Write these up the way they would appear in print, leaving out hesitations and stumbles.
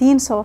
300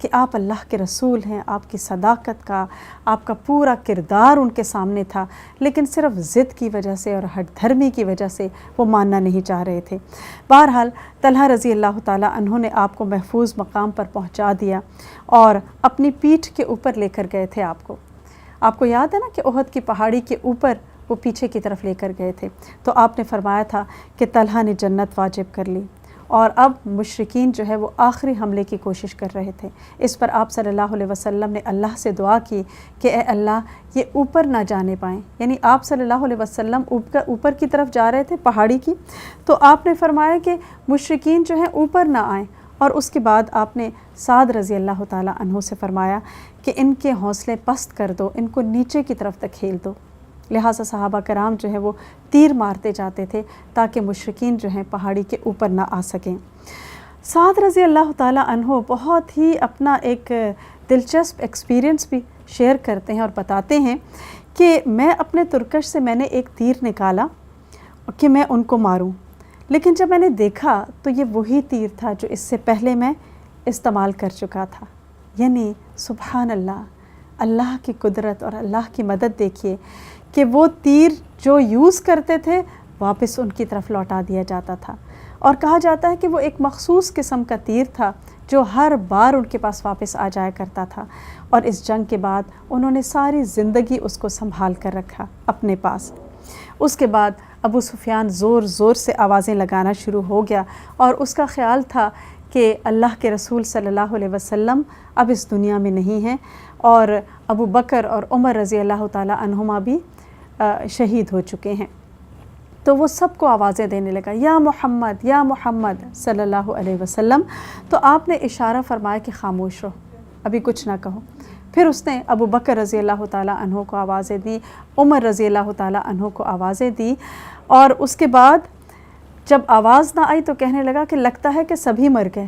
کہ آپ اللہ کے رسول ہیں، آپ کی صداقت کا، آپ کا پورا کردار ان کے سامنے تھا، لیکن صرف ضد کی وجہ سے اور ہٹ دھرمی کی وجہ سے وہ ماننا نہیں چاہ رہے تھے۔ بہرحال طلحہ رضی اللہ تعالیٰ عنہ نے آپ کو محفوظ مقام پر پہنچا دیا اور اپنی پیٹھ کے اوپر لے کر گئے تھے آپ کو۔ آپ کو یاد ہے نا کہ احد کی پہاڑی کے اوپر وہ پیچھے کی طرف لے کر گئے تھے، تو آپ نے فرمایا تھا کہ طلحہ نے جنت واجب کر لی، اور اب مشرکین جو ہے وہ آخری حملے کی کوشش کر رہے تھے۔ اس پر آپ صلی اللہ علیہ وسلم نے اللہ سے دعا کی کہ اے اللہ یہ اوپر نہ جانے پائیں، یعنی آپ صلی اللہ علیہ وسلم اوپر کی طرف جا رہے تھے پہاڑی کی، تو آپ نے فرمایا کہ مشرکین جو ہیں اوپر نہ آئیں، اور اس کے بعد آپ نے سعد رضی اللہ تعالیٰ عنہ سے فرمایا کہ ان کے حوصلے پست کر دو، ان کو نیچے کی طرف تکھیل دو۔ لہٰذا صحابہ کرام جو ہے وہ تیر مارتے جاتے تھے تاکہ مشرکین جو ہیں پہاڑی کے اوپر نہ آ سکیں۔ سعد رضی اللہ تعالیٰ عنہ بہت ہی اپنا ایک دلچسپ ایکسپیرینس بھی شیئر کرتے ہیں اور بتاتے ہیں کہ میں اپنے ترکش سے میں نے ایک تیر نکالا کہ میں ان کو ماروں، لیکن جب میں نے دیکھا تو یہ وہی تیر تھا جو اس سے پہلے میں استعمال کر چکا تھا۔ یعنی سبحان اللہ، اللہ کی قدرت اور اللہ کی مدد دیکھیے کہ وہ تیر جو یوز کرتے تھے واپس ان کی طرف لوٹا دیا جاتا تھا، اور کہا جاتا ہے کہ وہ ایک مخصوص قسم کا تیر تھا جو ہر بار ان کے پاس واپس آ جایا کرتا تھا، اور اس جنگ کے بعد انہوں نے ساری زندگی اس کو سنبھال کر رکھا اپنے پاس۔ اس کے بعد ابو سفیان زور زور سے آوازیں لگانا شروع ہو گیا، اور اس کا خیال تھا کہ اللہ کے رسول صلی اللہ علیہ وسلم اب اس دنیا میں نہیں ہیں، اور ابو بکر اور عمر رضی اللہ تعالیٰ عنہما بھی شہید ہو چکے ہیں۔ تو وہ سب کو آوازیں دینے لگا، یا محمد یا محمد صلی اللہ علیہ وسلم۔ تو آپ نے اشارہ فرمایا کہ خاموش رہو، ابھی کچھ نہ کہو۔ پھر اس نے ابو بکر رضی اللہ تعالیٰ عنہ کو آوازیں دی، عمر رضی اللہ تعالیٰ عنہ کو آوازیں دی، اور اس کے بعد جب آواز نہ آئی تو کہنے لگا کہ لگتا ہے کہ سبھی مر گئے۔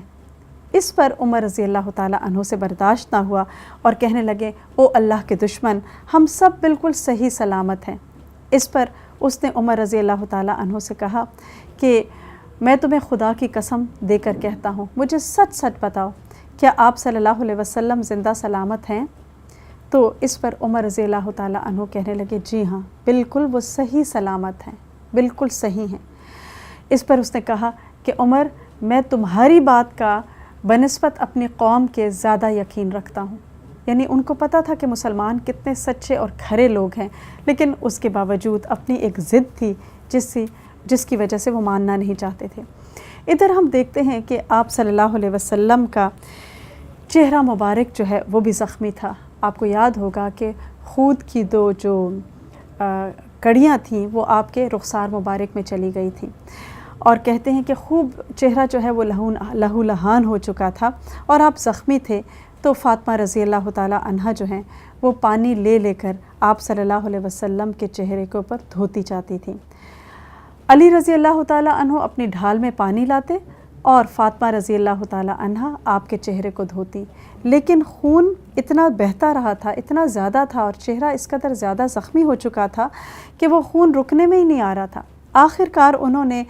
اس پر عمر رضی اللہ تعالیٰ عنہ سے برداشت نہ ہوا اور کہنے لگے، او اللہ کے دشمن، ہم سب بالکل صحیح سلامت ہیں۔ اس پر اس نے عمر رضی اللہ تعالیٰ عنہ سے کہا کہ میں تمہیں خدا کی قسم دے کر کہتا ہوں، مجھے سچ سچ بتاؤ، کیا آپ صلی اللہ علیہ وسلم زندہ سلامت ہیں؟ تو اس پر عمر رضی اللہ تعالیٰ عنہ کہنے لگے، جی ہاں بالکل وہ صحیح سلامت ہیں، بالکل صحیح ہیں۔ اس پر اس نے کہا کہ عمر، میں تمہاری بات کا بنسبت اپنی قوم کے زیادہ یقین رکھتا ہوں۔ یعنی ان کو پتہ تھا کہ مسلمان کتنے سچے اور کھرے لوگ ہیں، لیکن اس کے باوجود اپنی ایک ضد تھی جس کی وجہ سے وہ ماننا نہیں چاہتے تھے۔ ادھر ہم دیکھتے ہیں کہ آپ صلی اللہ علیہ وسلم کا چہرہ مبارک جو ہے وہ بھی زخمی تھا۔ آپ کو یاد ہوگا کہ خود کی دو جو کڑیاں تھیں وہ آپ کے رخسار مبارک میں چلی گئی تھیں، اور کہتے ہیں کہ خوب چہرہ جو ہے وہ لہو لہان ہو چکا تھا اور آپ زخمی تھے۔ تو فاطمہ رضی اللہ تعالیٰ عنہا جو ہیں وہ پانی لے لے کر آپ صلی اللہ علیہ وسلم کے چہرے کے اوپر دھوتی جاتی تھیں۔ علی رضی اللہ تعالیٰ عنہ اپنی ڈھال میں پانی لاتے اور فاطمہ رضی اللہ تعالیٰ عنہا آپ کے چہرے کو دھوتی، لیکن خون اتنا بہتا رہا تھا، اتنا زیادہ تھا، اور چہرہ اس قدر زیادہ زخمی ہو چکا تھا کہ وہ خون رکنے میں ہی نہیں آ رہا تھا۔ آخر کار انہوں نے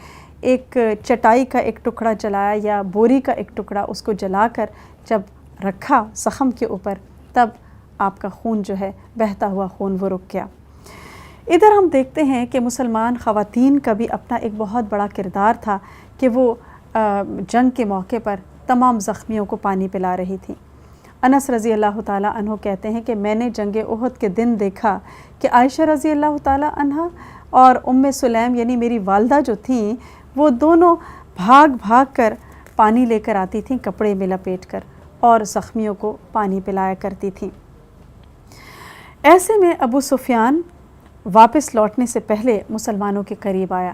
ایک چٹائی کا ایک ٹکڑا جلایا یا بوری کا ایک ٹکڑا، اس کو جلا کر جب رکھا زخم کے اوپر، تب آپ کا خون جو ہے بہتا ہوا خون وہ رک گیا۔ ادھر ہم دیکھتے ہیں کہ مسلمان خواتین کا بھی اپنا ایک بہت بڑا کردار تھا کہ وہ جنگ کے موقع پر تمام زخمیوں کو پانی پلا رہی تھی۔ انس رضی اللہ تعالیٰ عنہ کہتے ہیں کہ میں نے جنگ احد کے دن دیکھا کہ عائشہ رضی اللہ تعالیٰ عنہ اور سلیم یعنی میری والدہ جو تھیں وہ دونوں بھاگ بھاگ کر پانی لے کر آتی تھیں کپڑے میں لپیٹ کر، اور زخمیوں کو پانی پلایا کرتی تھیں۔ ایسے میں ابو سفیان واپس لوٹنے سے پہلے مسلمانوں کے قریب آیا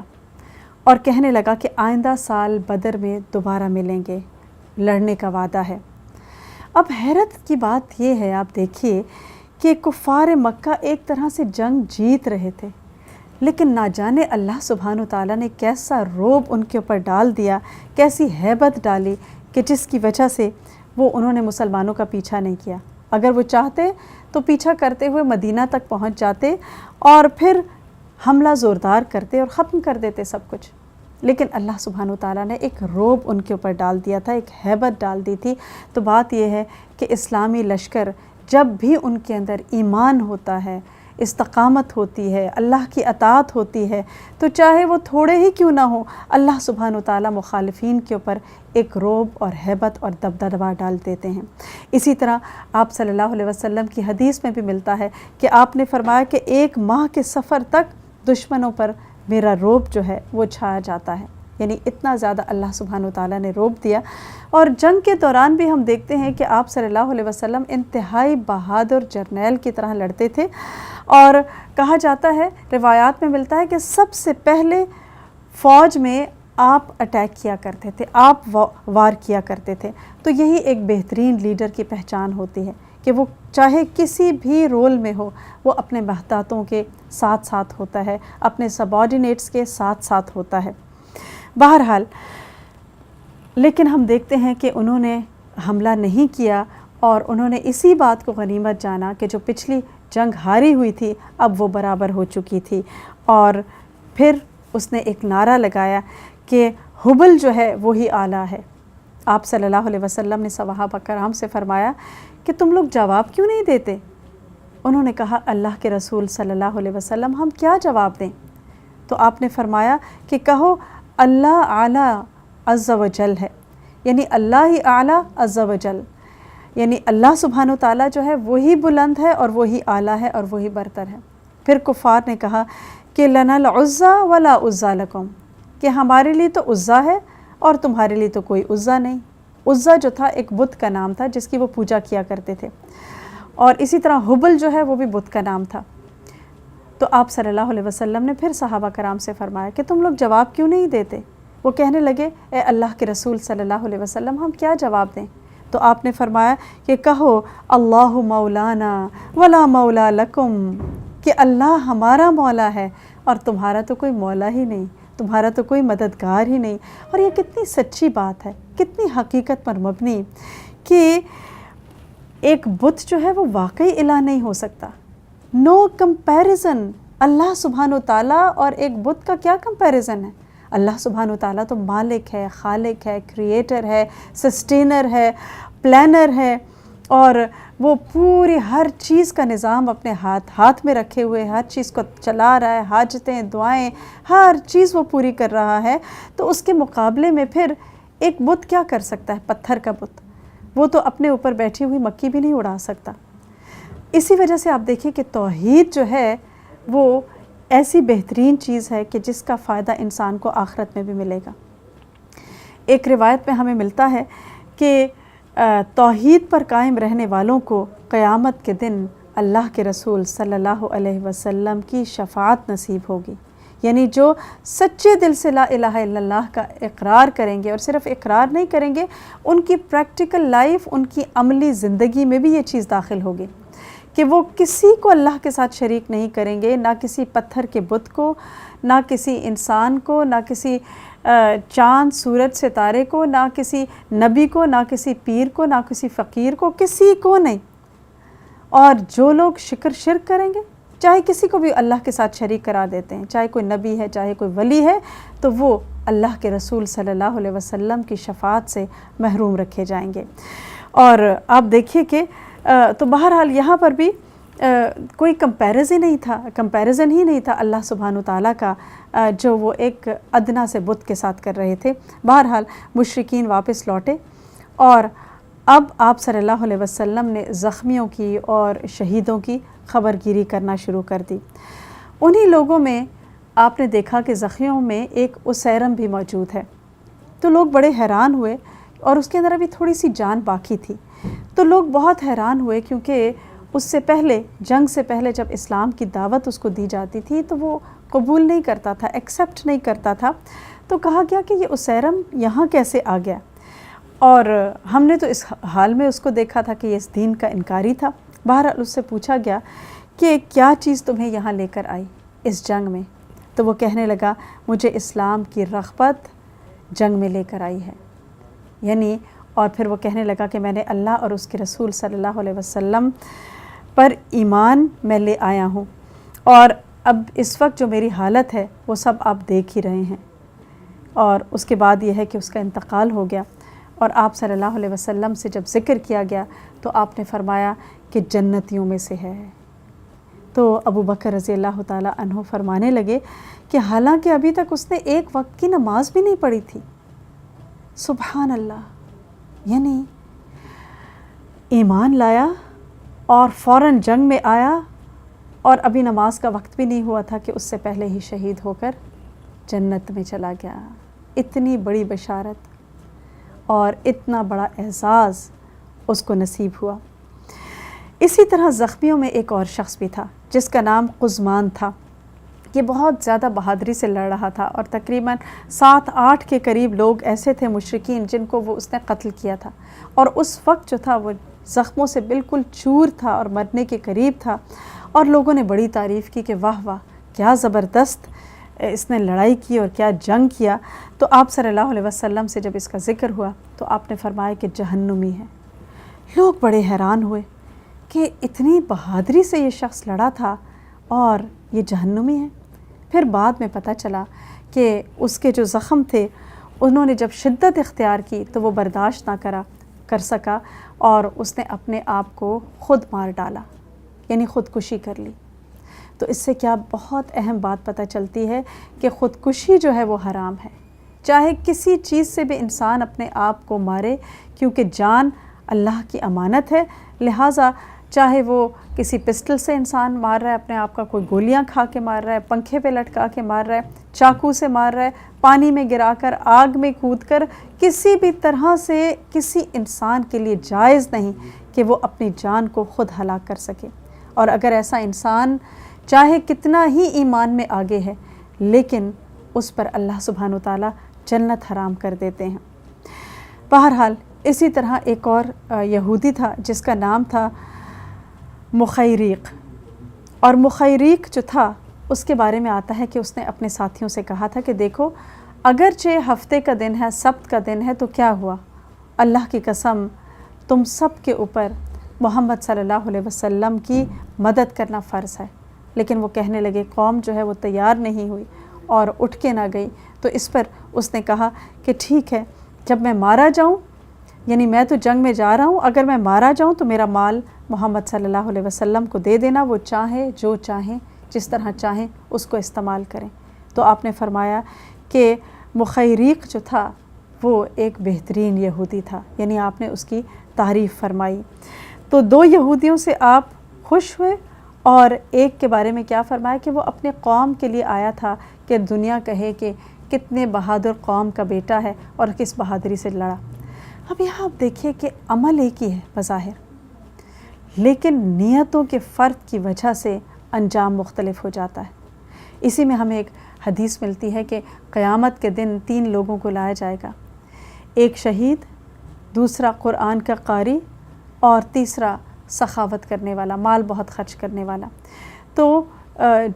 اور کہنے لگا کہ آئندہ سال بدر میں دوبارہ ملیں گے، لڑنے کا وعدہ ہے۔ اب حیرت کی بات یہ ہے، آپ دیکھیے کہ کفار مکہ ایک طرح سے جنگ جیت رہے تھے، لیکن نہ جانے اللہ سبحانہ وتعالیٰ نے کیسا روب ان کے اوپر ڈال دیا، کیسی ہیبت ڈالی کہ جس کی وجہ سے انہوں نے مسلمانوں کا پیچھا نہیں کیا۔ اگر وہ چاہتے تو پیچھا کرتے ہوئے مدینہ تک پہنچ جاتے اور پھر حملہ زوردار کرتے اور ختم کر دیتے سب کچھ، لیکن اللہ سبحانہ وتعالیٰ نے ایک رعب ان کے اوپر ڈال دیا تھا، ایک ہیبت ڈال دی تھی۔ تو بات یہ ہے کہ اسلامی لشکر جب بھی ان کے اندر ایمان ہوتا ہے، استقامت ہوتی ہے، اللہ کی اطاعت ہوتی ہے، تو چاہے وہ تھوڑے ہی کیوں نہ ہوں، اللہ سبحانہ وتعالیٰ مخالفین کے اوپر ایک رعب اور ہیبت اور دبدبہ ڈال دیتے ہیں۔ اسی طرح آپ صلی اللہ علیہ وسلم کی حدیث میں بھی ملتا ہے کہ آپ نے فرمایا کہ 1 ماہ کے سفر تک دشمنوں پر میرا رعب جو ہے وہ چھایا جاتا ہے، یعنی اتنا زیادہ اللہ سبحانہ وتعالیٰ نے رعب دیا۔ اور جنگ کے دوران بھی ہم دیکھتے ہیں کہ آپ صلی اللہ علیہ وسلم انتہائی بہادر جرنیل کی طرح لڑتے تھے، اور کہا جاتا ہے، روایات میں ملتا ہے کہ سب سے پہلے فوج میں آپ اٹیک کیا کرتے تھے، آپ وار کیا کرتے تھے۔ تو یہی ایک بہترین لیڈر کی پہچان ہوتی ہے کہ وہ چاہے کسی بھی رول میں ہو، وہ اپنے محتاطوں کے ساتھ ساتھ ہوتا ہے، اپنے سبارڈینیٹس کے ساتھ ساتھ ہوتا ہے۔ بہرحال لیکن ہم دیکھتے ہیں کہ انہوں نے حملہ نہیں کیا، اور انہوں نے اسی بات کو غنیمت جانا کہ جو پچھلی جنگ ہاری ہوئی تھی اب وہ برابر ہو چکی تھی، اور پھر اس نے ایک نعرہ لگایا کہ ہبل جو ہے وہی اعلیٰ ہے۔ آپ صلی اللہ علیہ وسلم نے صحابہ کرام سے فرمایا کہ تم لوگ جواب کیوں نہیں دیتے؟ انہوں نے کہا اللہ کے رسول صلی اللہ علیہ وسلم ہم کیا جواب دیں؟ تو آپ نے فرمایا کہ کہو اللہ اعلیٰ عز و جل ہے، یعنی اللہ ہی اعلیٰ عز و جل، یعنی اللہ سبحانہ وتعالیٰ جو ہے وہی بلند ہے اور وہی اعلیٰ ہے اور وہی برتر ہے۔ پھر کفار نے کہا کہ لنا العزیٰ ولا عزیٰ لکم، کہ ہمارے لیے تو عزیٰ ہے اور تمہارے لیے تو کوئی عزیٰ نہیں۔ عزیٰ جو تھا ایک بت کا نام تھا جس کی وہ پوجا کیا کرتے تھے، اور اسی طرح حبل جو ہے وہ بھی بت کا نام تھا۔ تو آپ صلی اللہ علیہ وسلم نے پھر صحابہ کرام سے فرمایا کہ تم لوگ جواب کیوں نہیں دیتے؟ وہ کہنے لگے اے اللہ کے رسول صلی اللہ علیہ وسلم ہم کیا جواب دیں؟ تو آپ نے فرمایا کہ کہو اللہ مولانا ولا مولا لکم، کہ اللہ ہمارا مولا ہے اور تمہارا تو کوئی مولا ہی نہیں، تمہارا تو کوئی مددگار ہی نہیں۔ اور یہ کتنی سچی بات ہے، کتنی حقیقت پر مبنی، کہ ایک بت جو ہے وہ واقعی الہ نہیں ہو سکتا۔ نو کمپیریزن، اللہ سبحانہ وتعالیٰ اور ایک بت کا کیا کمپیریزن ہے؟ اللہ سبحانہ وتعالیٰ تو مالک ہے، خالق ہے، کریٹر ہے، سسٹینر ہے، پلانر ہے، اور وہ پوری ہر چیز کا نظام اپنے ہاتھ میں رکھے ہوئے ہر چیز کو چلا رہا ہے، حاجتیں، دعائیں، ہر چیز وہ پوری کر رہا ہے۔ تو اس کے مقابلے میں پھر ایک بت کیا کر سکتا ہے؟ پتھر کا بت، وہ تو اپنے اوپر بیٹھی ہوئی مکھی بھی نہیں اڑا سکتا۔ اسی وجہ سے آپ دیکھیں کہ توحید جو ہے وہ ایسی بہترین چیز ہے کہ جس کا فائدہ انسان کو آخرت میں بھی ملے گا۔ ایک روایت میں ہمیں ملتا ہے کہ توحید پر قائم رہنے والوں کو قیامت کے دن اللہ کے رسول صلی اللہ علیہ وسلم کی شفاعت نصیب ہوگی، یعنی جو سچے دل سے لا الہ الا اللہ کا اقرار کریں گے، اور صرف اقرار نہیں کریں گے، ان کی پریکٹیکل لائف، ان کی عملی زندگی میں بھی یہ چیز داخل ہوگی کہ وہ کسی کو اللہ کے ساتھ شریک نہیں کریں گے، نہ کسی پتھر کے بت کو، نہ کسی انسان کو، نہ کسی چاند سورج ستارے کو، نہ کسی نبی کو، نہ کسی پیر کو، نہ کسی فقیر کو، کسی کو نہیں۔ اور جو لوگ شرک کریں گے، چاہے کسی کو بھی اللہ کے ساتھ شریک کرا دیتے ہیں، چاہے کوئی نبی ہے، چاہے کوئی ولی ہے، تو وہ اللہ کے رسول صلی اللہ علیہ وسلم کی شفاعت سے محروم رکھے جائیں گے۔ اور آپ دیکھیے کہ تو بہرحال یہاں پر بھی کوئی کمپیریزن ہی نہیں تھا اللہ سبحانہ وتعالیٰ کا جو وہ ایک ادنا سے بت کے ساتھ کر رہے تھے۔ بہرحال مشرکین واپس لوٹے، اور اب آپ صلی اللہ علیہ وسلم نے زخمیوں کی اور شہیدوں کی خبر گیری کرنا شروع کر دی۔ انہی لوگوں میں آپ نے دیکھا کہ زخمیوں میں ایک اسیرم بھی موجود ہے، تو لوگ بڑے حیران ہوئے، اور اس کے اندر ابھی تھوڑی سی جان باقی تھی، تو لوگ بہت حیران ہوئے، کیونکہ اس سے پہلے، جنگ سے پہلے جب اسلام کی دعوت اس کو دی جاتی تھی تو وہ قبول نہیں کرتا تھا، ایکسیپٹ نہیں کرتا تھا۔ تو کہا گیا کہ یہ اسیرم یہاں کیسے آ گیا، اور ہم نے تو اس حال میں اس کو دیکھا تھا کہ یہ اس دین کا انکاری تھا۔ بہرحال اس سے پوچھا گیا کہ کیا چیز تمہیں یہاں لے کر آئی اس جنگ میں؟ تو وہ کہنے لگا مجھے اسلام کی رغبت جنگ میں لے کر آئی ہے، یعنی، اور پھر وہ کہنے لگا کہ میں نے اللہ اور اس کے رسول صلی اللہ علیہ وسلم پر ایمان میں لے آیا ہوں، اور اب اس وقت جو میری حالت ہے وہ سب آپ دیکھ ہی رہے ہیں۔ اور اس کے بعد یہ ہے کہ اس کا انتقال ہو گیا، اور آپ صلی اللہ علیہ وسلم سے جب ذکر کیا گیا تو آپ نے فرمایا کہ جنتیوں میں سے ہے۔ تو ابو بکر رضی اللہ تعالیٰ عنہ فرمانے لگے کہ حالانکہ ابھی تک اس نے ایک وقت کی نماز بھی نہیں پڑھی تھی۔ سبحان اللہ، یعنی ایمان لایا اور فوراً جنگ میں آیا، اور ابھی نماز کا وقت بھی نہیں ہوا تھا کہ اس سے پہلے ہی شہید ہو کر جنت میں چلا گیا۔ اتنی بڑی بشارت اور اتنا بڑا اعزاز اس کو نصیب ہوا۔ اسی طرح زخمیوں میں ایک اور شخص بھی تھا جس کا نام قزمان تھا۔ یہ بہت زیادہ بہادری سے لڑ رہا تھا، اور تقریباً 7-8 کے قریب لوگ ایسے تھے مشرکین جن کو وہ اس نے قتل کیا تھا، اور اس وقت جو تھا وہ زخموں سے بالکل چور تھا اور مرنے کے قریب تھا، اور لوگوں نے بڑی تعریف کی کہ واہ واہ کیا زبردست اس نے لڑائی کی اور کیا جنگ کیا۔ تو آپ صلی اللہ علیہ وسلم سے جب اس کا ذکر ہوا تو آپ نے فرمایا کہ جہنمی ہے۔ لوگ بڑے حیران ہوئے کہ اتنی بہادری سے یہ شخص لڑا تھا اور یہ جہنمی ہے۔ پھر بعد میں پتہ چلا کہ اس کے جو زخم تھے انہوں نے جب شدت اختیار کی تو وہ برداشت نہ کر سکا، اور اس نے اپنے آپ کو خود مار ڈالا، یعنی خودکشی کر لی۔ تو اس سے کیا بہت اہم بات پتہ چلتی ہے کہ خودکشی جو ہے وہ حرام ہے، چاہے کسی چیز سے بھی انسان اپنے آپ کو مارے، کیونکہ جان اللہ کی امانت ہے، لہٰذا چاہے وہ کسی پسٹل سے انسان مار رہا ہے اپنے آپ کا، کوئی گولیاں کھا کے مار رہا ہے، پنکھے پہ لٹکا کے مار رہا ہے، چاقو سے مار رہا ہے، پانی میں گرا کر، آگ میں کود کر، کسی بھی طرح سے کسی انسان کے لیے جائز نہیں کہ وہ اپنی جان کو خود ہلاک کر سکے۔ اور اگر ایسا انسان چاہے کتنا ہی ایمان میں آگے ہے، لیکن اس پر اللہ سبحانہ وتعالیٰ جنت حرام کر دیتے ہیں۔ بہرحال اسی طرح ایک اور یہودی تھا جس کا نام تھا مخیریق، اور مخیریق جو تھا اس کے بارے میں آتا ہے کہ اس نے اپنے ساتھیوں سے کہا تھا کہ دیکھو اگرچہ ہفتے کا دن ہے، سبت کا دن ہے، تو کیا ہوا، اللہ کی قسم تم سب کے اوپر محمد صلی اللہ علیہ وسلم کی مدد کرنا فرض ہے۔ لیکن وہ کہنے لگے، قوم جو ہے وہ تیار نہیں ہوئی اور اٹھ کے نہ گئی۔ تو اس پر اس نے کہا کہ ٹھیک ہے، جب میں مارا جاؤں، یعنی میں تو جنگ میں جا رہا ہوں، اگر میں مارا جاؤں تو میرا مال محمد صلی اللہ علیہ وسلم کو دے دینا، وہ چاہیں جو چاہیں جس طرح چاہیں اس کو استعمال کریں۔ تو آپ نے فرمایا کہ مخیریق جو تھا وہ ایک بہترین یہودی تھا، یعنی آپ نے اس کی تعریف فرمائی۔ تو 2 یہودیوں سے آپ خوش ہوئے، اور ایک کے بارے میں کیا فرمایا کہ وہ اپنے قوم کے لیے آیا تھا کہ دنیا کہے کہ کتنے بہادر قوم کا بیٹا ہے اور کس بہادری سے لڑا۔ اب یہاں آپ دیکھیے کہ عمل ایک ہی ہے بظاہر، لیکن نیتوں کے فرق کی وجہ سے انجام مختلف ہو جاتا ہے۔ اسی میں ہمیں ایک حدیث ملتی ہے کہ قیامت کے دن 3 لوگوں کو لایا جائے گا، ایک شہید، دوسرا قرآن کا قاری، اور تیسرا سخاوت کرنے والا، مال بہت خرچ کرنے والا۔ تو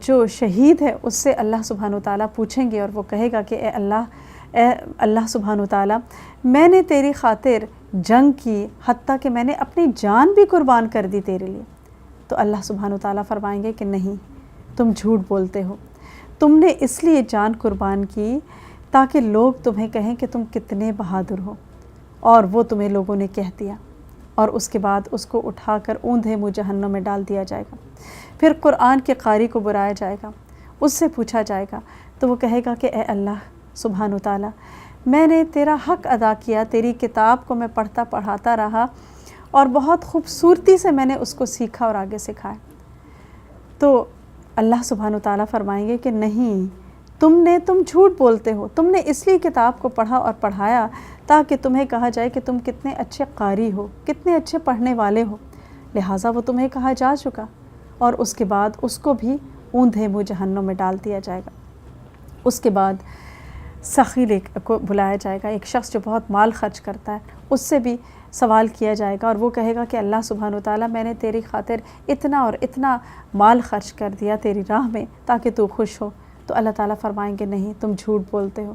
جو شہید ہے اس سے اللہ سبحانہ وتعالیٰ پوچھیں گے اور وہ کہے گا کہ اے اللہ سبحانہ وتعالیٰ، میں نے تیری خاطر جنگ کی، حتیٰ کہ میں نے اپنی جان بھی قربان کر دی تیرے لیے۔ تو اللہ سبحانہ وتعالیٰ فرمائیں گے کہ نہیں، تم جھوٹ بولتے ہو، تم نے اس لیے جان قربان کی تاکہ لوگ تمہیں کہیں کہ تم کتنے بہادر ہو، اور وہ تمہیں لوگوں نے کہہ دیا، اور اس کے بعد اس کو اٹھا کر اوندھے منہ جہنم میں ڈال دیا جائے گا۔ پھر قرآن کے قاری کو بلایا جائے گا، اس سے پوچھا جائے گا، تو وہ کہے گا کہ اے اللہ سبحانہ وتعالیٰ، میں نے تیرا حق ادا کیا، تیری کتاب کو میں پڑھاتا رہا، اور بہت خوبصورتی سے میں نے اس کو سیکھا اور آگے سکھایا۔ تو اللہ سبحانہ وتعالیٰ فرمائیں گے کہ نہیں، تم جھوٹ بولتے ہو، تم نے اس لیے کتاب کو پڑھا اور پڑھایا تاکہ تمہیں کہا جائے کہ تم کتنے اچھے قاری ہو، کتنے اچھے پڑھنے والے ہو، لہٰذا وہ تمہیں کہا جا چکا، اور اس کے بعد اس کو بھی اوندھے منہ جہنم میں ڈال دیا جائے گا۔ اس کے بعد سخی کو بلایا جائے گا، ایک شخص جو بہت مال خرچ کرتا ہے، اس سے بھی سوال کیا جائے گا، اور وہ کہے گا کہ اللہ سبحانہ وتعالیٰ، میں نے تیری خاطر اتنا اور اتنا مال خرچ کر دیا تیری راہ میں تاکہ تو خوش ہو۔ تو اللہ تعالیٰ فرمائیں گے نہیں، تم جھوٹ بولتے ہو،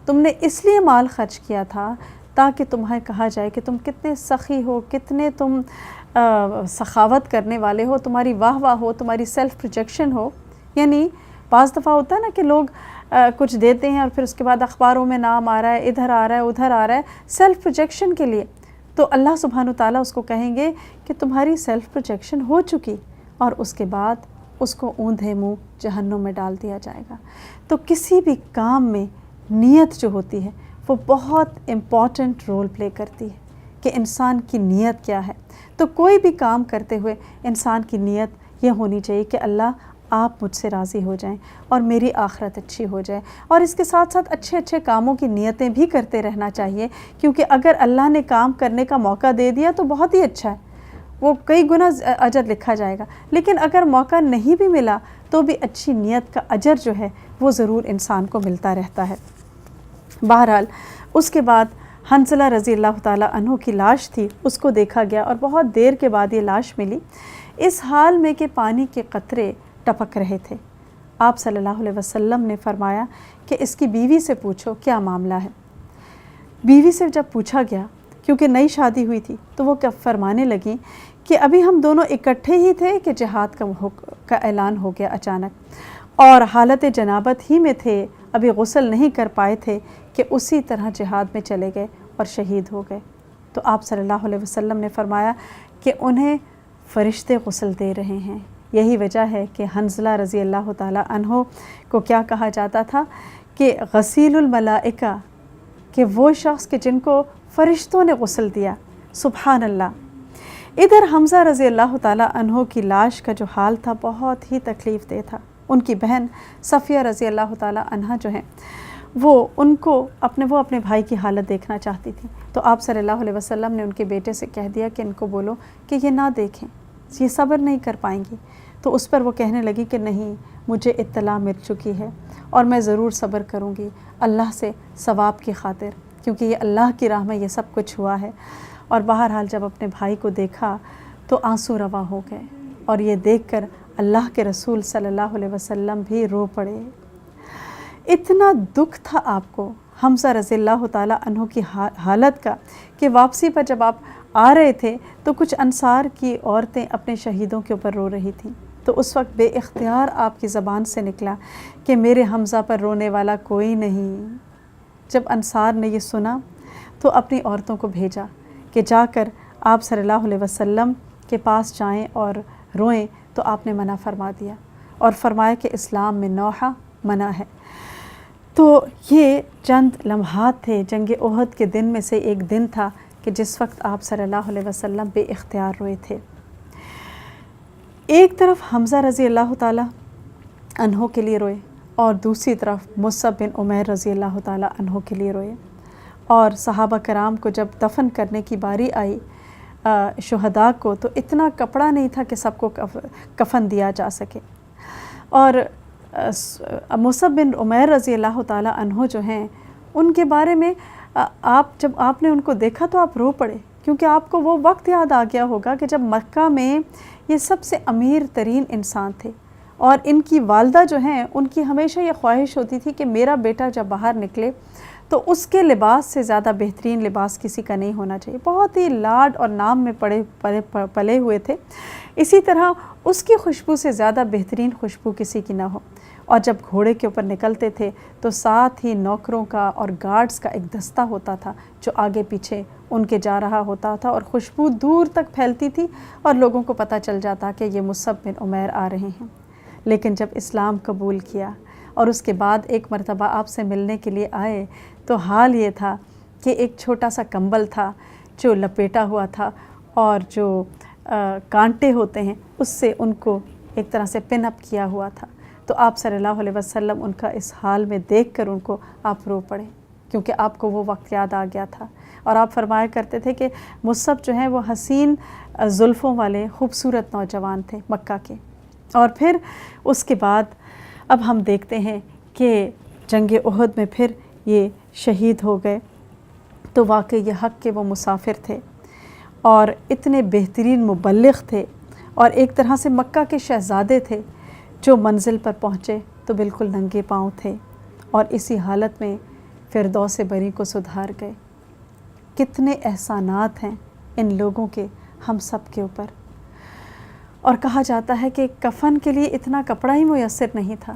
تم نے اس لیے مال خرچ کیا تھا تاکہ تمہیں کہا جائے کہ تم کتنے سخی ہو، کتنے تم سخاوت کرنے والے ہو، تمہاری واہ واہ ہو، تمہاری سیلف پروجیکشن ہو، یعنی بعض دفعہ ہوتا ہے نا کہ لوگ کچھ دیتے ہیں اور پھر اس کے بعد اخباروں میں نام آ رہا ہے، ادھر آ رہا ہے، ادھر آ رہا ہے، سیلف پروجیکشن کے لیے، تو اللہ سبحانہ تعالیٰ اس کو کہیں گے کہ تمہاری سیلف پروجیکشن ہو چکی، اور اس کے بعد اس کو اوندھے منہ جہنم میں ڈال دیا جائے گا۔ تو کسی بھی کام میں نیت جو ہوتی ہے وہ بہت امپورٹنٹ رول پلے کرتی ہے کہ انسان کی نیت کیا ہے۔ تو کوئی بھی کام کرتے ہوئے انسان کی نیت یہ ہونی چاہیے کہ اللہ آپ مجھ سے راضی ہو جائیں اور میری آخرت اچھی ہو جائے، اور اس کے ساتھ ساتھ اچھے اچھے کاموں کی نیتیں بھی کرتے رہنا چاہیے، کیونکہ اگر اللہ نے کام کرنے کا موقع دے دیا تو بہت ہی اچھا ہے، وہ کئی گنا اجر لکھا جائے گا، لیکن اگر موقع نہیں بھی ملا تو بھی اچھی نیت کا اجر جو ہے وہ ضرور انسان کو ملتا رہتا ہے۔ بہرحال اس کے بعد حنظلہ رضی اللہ تعالیٰ عنہ کی لاش تھی، اس کو دیکھا گیا اور بہت دیر کے بعد یہ لاش ملی، اس حال میں کہ پانی کے قطرے ٹپک رہے تھے۔ آپ صلی اللہ علیہ وسلم نے فرمایا کہ اس کی بیوی سے پوچھو کیا معاملہ ہے۔ بیوی سے جب پوچھا گیا، کیونکہ نئی شادی ہوئی تھی، تو وہ فرمانے لگیں کہ ابھی ہم دونوں اکٹھے ہی تھے کہ جہاد کا اعلان ہو گیا اچانک، اور حالت جنابت ہی میں تھے، ابھی غسل نہیں کر پائے تھے کہ اسی طرح جہاد میں چلے گئے اور شہید ہو گئے۔ تو آپ صلی اللہ علیہ وسلم نے فرمایا کہ انہیں فرشتے غسل دے رہے ہیں۔ یہی وجہ ہے کہ حنظلہ رضی اللہ تعالیٰ عنہ کو کیا کہا جاتا تھا کہ غسیل الملائکہ، کہ وہ شخص کہ جن کو فرشتوں نے غسل دیا۔ سبحان اللہ۔ ادھر حمزہ رضی اللہ تعالیٰ عنہ کی لاش کا جو حال تھا بہت ہی تکلیف دہ تھا۔ ان کی بہن صفیہ رضی اللہ تعالیٰ عنہ جو ہیں وہ اپنے بھائی کی حالت دیکھنا چاہتی تھی، تو آپ صلی اللہ علیہ وسلم نے ان کے بیٹے سے کہہ دیا کہ ان کو بولو کہ یہ نہ دیکھیں، یہ صبر نہیں کر پائیں گی۔ تو اس پر وہ کہنے لگی کہ نہیں، مجھے اطلاع مل چکی ہے اور میں ضرور صبر کروں گی اللہ سے ثواب کی خاطر، کیونکہ یہ اللہ کی راہ میں یہ سب کچھ ہوا ہے۔ اور بہرحال جب اپنے بھائی کو دیکھا تو آنسو روا ہو گئے، اور یہ دیکھ کر اللہ کے رسول صلی اللہ علیہ وسلم بھی رو پڑے۔ اتنا دکھ تھا آپ کو حمزہ رضی اللہ تعالیٰ عنہ کی حالت کا کہ واپسی پر جب آپ آ رہے تھے تو کچھ انصار کی عورتیں اپنے شہیدوں کے اوپر رو رہی تھیں، تو اس وقت بے اختیار آپ کی زبان سے نکلا کہ میرے حمزہ پر رونے والا کوئی نہیں۔ جب انصار نے یہ سنا تو اپنی عورتوں کو بھیجا کہ جا کر آپ صلی اللہ علیہ وسلم کے پاس جائیں اور روئیں، تو آپ نے منع فرما دیا اور فرمایا کہ اسلام میں نوحہ منع ہے۔ تو یہ چند لمحات تھے جنگ احد کے دن میں سے ایک دن تھا کہ جس وقت آپ صلی اللہ علیہ وسلم بے اختیار روئے تھے۔ ایک طرف حمزہ رضی اللہ تعالیٰ عنہ کے لیے روئے، اور دوسری طرف مصعب بن عمیر رضی اللہ تعالیٰ عنہ کے لیے روئے، اور صحابہ کرام کو جب دفن کرنے کی باری آئی شہداء کو، تو اتنا کپڑا نہیں تھا کہ سب کو کفن دیا جا سکے، اور مصعب بن عمیر رضی اللہ تعالیٰ عنہ جو ہیں ان کے بارے میں جب آپ نے ان کو دیکھا تو آپ رو پڑے، کیونکہ آپ کو وہ وقت یاد آ گیا ہوگا کہ جب مکہ میں یہ سب سے امیر ترین انسان تھے، اور ان کی والدہ جو ہیں ان کی ہمیشہ یہ خواہش ہوتی تھی کہ میرا بیٹا جب باہر نکلے تو اس کے لباس سے زیادہ بہترین لباس کسی کا نہیں ہونا چاہیے۔ بہت ہی لاڈ اور نام میں پلے ہوئے تھے، اسی طرح اس کی خوشبو سے زیادہ بہترین خوشبو کسی کی نہ ہو۔ اور جب گھوڑے کے اوپر نکلتے تھے تو ساتھ ہی نوکروں کا اور گارڈز کا ایک دستہ ہوتا تھا جو آگے پیچھے ان کے جا رہا ہوتا تھا، اور خوشبو دور تک پھیلتی تھی اور لوگوں کو پتہ چل جاتا کہ یہ مصعب بن عمیر آ رہے ہیں۔ لیکن جب اسلام قبول کیا اور اس کے بعد ایک مرتبہ آپ سے ملنے کے لیے آئے تو حال یہ تھا کہ ایک چھوٹا سا کمبل تھا جو لپیٹا ہوا تھا، اور جو کانٹے ہوتے ہیں اس سے ان کو ایک طرح سے پن اپ کیا ہوا تھا۔ تو آپ صلی اللہ علیہ وسلم ان کا اس حال میں دیکھ کر ان کو آپ رو پڑے، کیونکہ آپ کو وہ وقت یاد آ گیا تھا، اور آپ فرمایا کرتے تھے کہ مصعب جو ہیں وہ حسین زلفوں والے خوبصورت نوجوان تھے مکہ کے۔ اور پھر اس کے بعد اب ہم دیکھتے ہیں کہ جنگ احد میں پھر یہ شہید ہو گئے، تو واقعی یہ حق کے وہ مسافر تھے اور اتنے بہترین مبلغ تھے، اور ایک طرح سے مکہ کے شہزادے تھے جو منزل پر پہنچے تو بالکل ننگے پاؤں تھے، اور اسی حالت میں فردوس بری کو سدھار گئے۔ کتنے احسانات ہیں ان لوگوں کے ہم سب کے اوپر۔ اور کہا جاتا ہے کہ کفن کے لیے اتنا کپڑا ہی میسر نہیں تھا،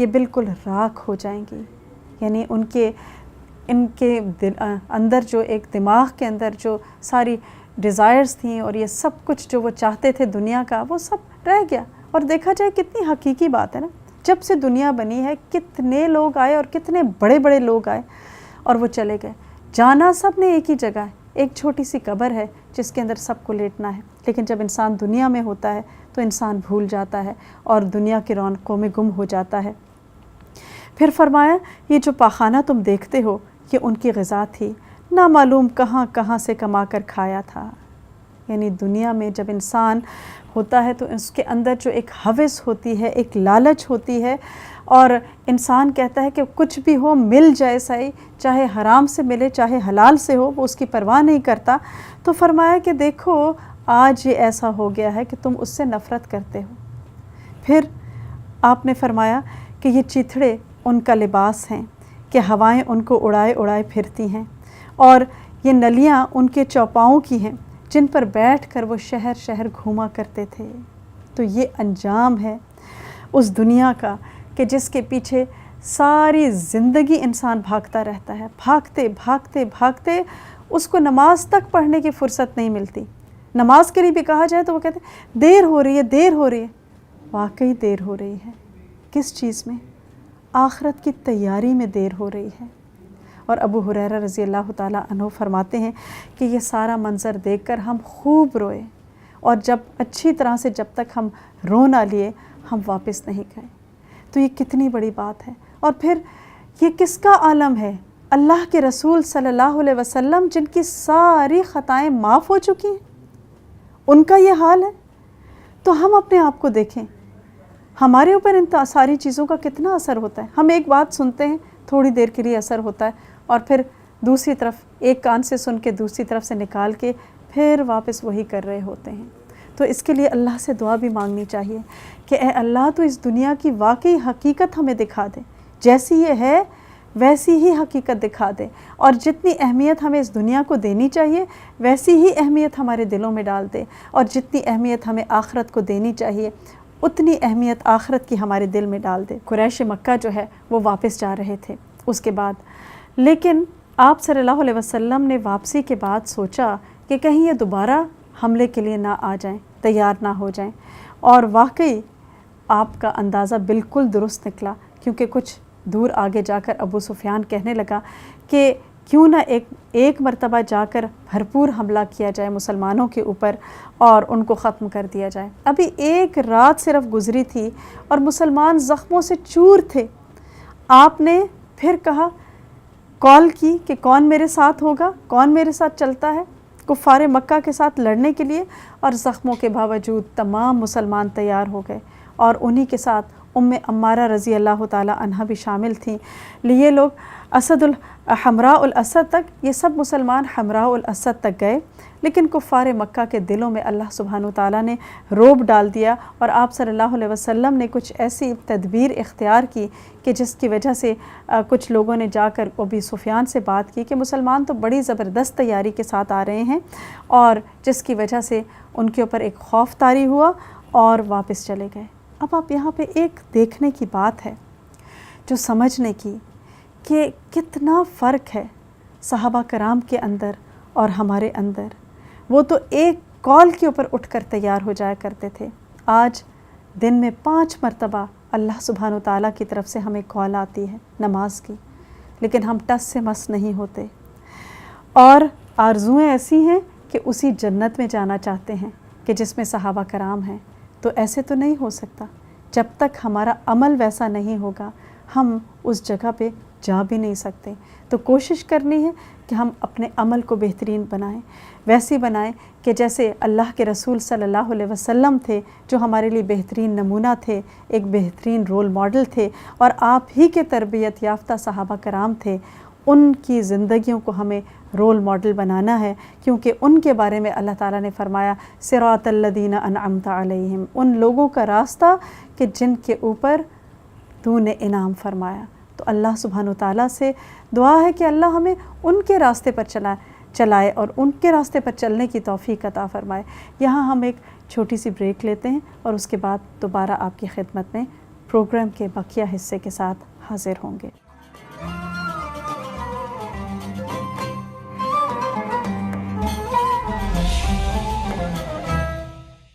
یہ بالکل راکھ ہو جائیں گی. یعنی ان کے اندر جو ایک دماغ کے اندر جو ساری ڈیزائرز تھیں اور یہ سب کچھ جو وہ چاہتے تھے دنیا کا، وہ سب رہ گیا. اور دیکھا جائے کتنی حقیقی بات ہے نا، جب سے دنیا بنی ہے کتنے لوگ آئے اور کتنے بڑے بڑے لوگ آئے اور وہ چلے گئے. جانا سب نے ایک ہی جگہ ہے، ایک چھوٹی سی قبر ہے جس کے اندر سب کو لیٹنا ہے. لیکن جب انسان دنیا میں ہوتا ہے تو انسان بھول جاتا ہے اور دنیا کی رونقوں میں گم ہو جاتا ہے. پھر فرمایا یہ جو پاخانہ تم دیکھتے ہو یہ ان کی غذا تھی، نہ معلوم کہاں کہاں سے کما کر کھایا تھا. یعنی دنیا میں جب انسان ہوتا ہے تو اس کے اندر جو ایک ہوس ہوتی ہے، ایک لالچ ہوتی ہے، اور انسان کہتا ہے کہ کچھ بھی ہو مل جائے صحیح، چاہے حرام سے ملے چاہے حلال سے ہو، وہ اس کی پرواہ نہیں کرتا. تو فرمایا کہ دیکھو آج یہ ایسا ہو گیا ہے کہ تم اس سے نفرت کرتے ہو. پھر آپ نے فرمایا کہ یہ چیتھڑے ان کا لباس ہیں کہ ہوائیں ان کو اڑائے اڑائے پھرتی ہیں، اور یہ نلیاں ان کے چوپاؤں کی ہیں جن پر بیٹھ کر وہ شہر شہر گھوما کرتے تھے. تو یہ انجام ہے اس دنیا کا کہ جس کے پیچھے ساری زندگی انسان بھاگتا رہتا ہے. بھاگتے بھاگتے بھاگتے اس کو نماز تک پڑھنے کی فرصت نہیں ملتی. نماز کے لیے بھی کہا جائے تو وہ کہتے ہیں دیر ہو رہی ہے دیر ہو رہی ہے. واقعی دیر ہو رہی ہے. کس چیز میں؟ آخرت کی تیاری میں دیر ہو رہی ہے. اور ابو ہریرہ رضی اللہ تعالیٰ عنہ فرماتے ہیں کہ یہ سارا منظر دیکھ کر ہم خوب روئے، اور جب اچھی طرح سے جب تک ہم رو نہ لیے ہم واپس نہیں گئے. تو یہ کتنی بڑی بات ہے. اور پھر یہ کس کا عالم ہے؟ اللہ کے رسول صلی اللہ علیہ وسلم جن کی ساری خطائیں معاف ہو چکی ہیں، ان کا یہ حال ہے. تو ہم اپنے آپ کو دیکھیں، ہمارے اوپر ان ساری چیزوں کا کتنا اثر ہوتا ہے. ہم ایک بات سنتے ہیں، تھوڑی دیر کے لیے اثر ہوتا ہے، اور پھر دوسری طرف ایک کان سے سن کے دوسری طرف سے نکال کے پھر واپس وہی کر رہے ہوتے ہیں. تو اس کے لیے اللہ سے دعا بھی مانگنی چاہیے کہ اے اللہ تو اس دنیا کی واقعی حقیقت ہمیں دکھا دے، جیسی یہ ہے ویسی ہی حقیقت دکھا دے، اور جتنی اہمیت ہمیں اس دنیا کو دینی چاہیے ویسی ہی اہمیت ہمارے دلوں میں ڈال دے، اور جتنی اہمیت ہمیں آخرت کو دینی چاہیے اتنی اہمیت آخرت کی ہمارے دل میں ڈال دے. قریش مکہ جو ہے وہ واپس جا رہے تھے اس کے بعد، لیکن آپ صلی اللہ علیہ وسلم نے واپسی کے بعد سوچا کہ کہیں یہ دوبارہ حملے کے لیے نہ آ جائیں، تیار نہ ہو جائیں. اور واقعی آپ کا اندازہ بالکل درست نکلا، کیونکہ کچھ دور آگے جا کر ابو سفیان کہنے لگا کہ کیوں نہ ایک مرتبہ جا کر بھرپور حملہ کیا جائے مسلمانوں کے اوپر اور ان کو ختم کر دیا جائے. ابھی ایک رات صرف گزری تھی اور مسلمان زخموں سے چور تھے. آپ نے پھر کہا، کال کی کہ کون میرے ساتھ ہوگا، کون میرے ساتھ چلتا ہے کفار مکہ کے ساتھ لڑنے کے لیے. اور زخموں کے باوجود تمام مسلمان تیار ہو گئے، اور انہی کے ساتھ عمارہ رضی اللہ تعالی عنہ بھی شامل تھیں. یہ لوگ حمراء الاسد تک، یہ سب مسلمان حمراء الاسد تک گئے. لیکن کفار مکہ کے دلوں میں اللہ سبحانہ وتعالیٰ نے رعب ڈال دیا، اور آپ صلی اللہ علیہ وسلم نے کچھ ایسی تدبیر اختیار کی کہ جس کی وجہ سے کچھ لوگوں نے جا کر ابو سفیان سے بات کی کہ مسلمان تو بڑی زبردست تیاری کے ساتھ آ رہے ہیں، اور جس کی وجہ سے ان کے اوپر ایک خوف طاری ہوا اور واپس چلے گئے. اب آپ یہاں پہ ایک دیکھنے کی بات ہے جو سمجھنے کی کہ کتنا فرق ہے صحابہ کرام کے اندر اور ہمارے اندر. وہ تو ایک کال کے اوپر اٹھ کر تیار ہو جایا کرتے تھے. آج دن میں 5 مرتبہ اللہ سبحانہ وتعالیٰ کی طرف سے ہمیں کال آتی ہے نماز کی، لیکن ہم ٹس سے مس نہیں ہوتے، اور آرزویں ایسی ہیں کہ اسی جنت میں جانا چاہتے ہیں کہ جس میں صحابہ کرام ہیں. تو ایسے تو نہیں ہو سکتا. جب تک ہمارا عمل ویسا نہیں ہوگا ہم اس جگہ پہ جا بھی نہیں سکتے. تو کوشش کرنی ہے کہ ہم اپنے عمل کو بہترین بنائیں، ویسی بنائیں کہ جیسے اللہ کے رسول صلی اللہ علیہ وسلم تھے، جو ہمارے لیے بہترین نمونہ تھے، ایک بہترین رول ماڈل تھے، اور آپ ہی کے تربیت یافتہ صحابہ کرام تھے. ان کی زندگیوں کو ہمیں رول ماڈل بنانا ہے، کیونکہ ان کے بارے میں اللہ تعالیٰ نے فرمایا صراط الذین انعمت علیہم، ان لوگوں کا راستہ کہ جن کے اوپر تو نے انعام فرمایا. تو اللہ سبحانہ وتعالیٰ سے دعا ہے کہ اللہ ہمیں ان کے راستے پر چلائے اور ان کے راستے پر چلنے کی توفیق عطا فرمائے. یہاں ہم ایک چھوٹی سی بریک لیتے ہیں اور اس کے بعد دوبارہ آپ کی خدمت میں پروگرام کے بقیہ حصے کے ساتھ حاضر ہوں گے۔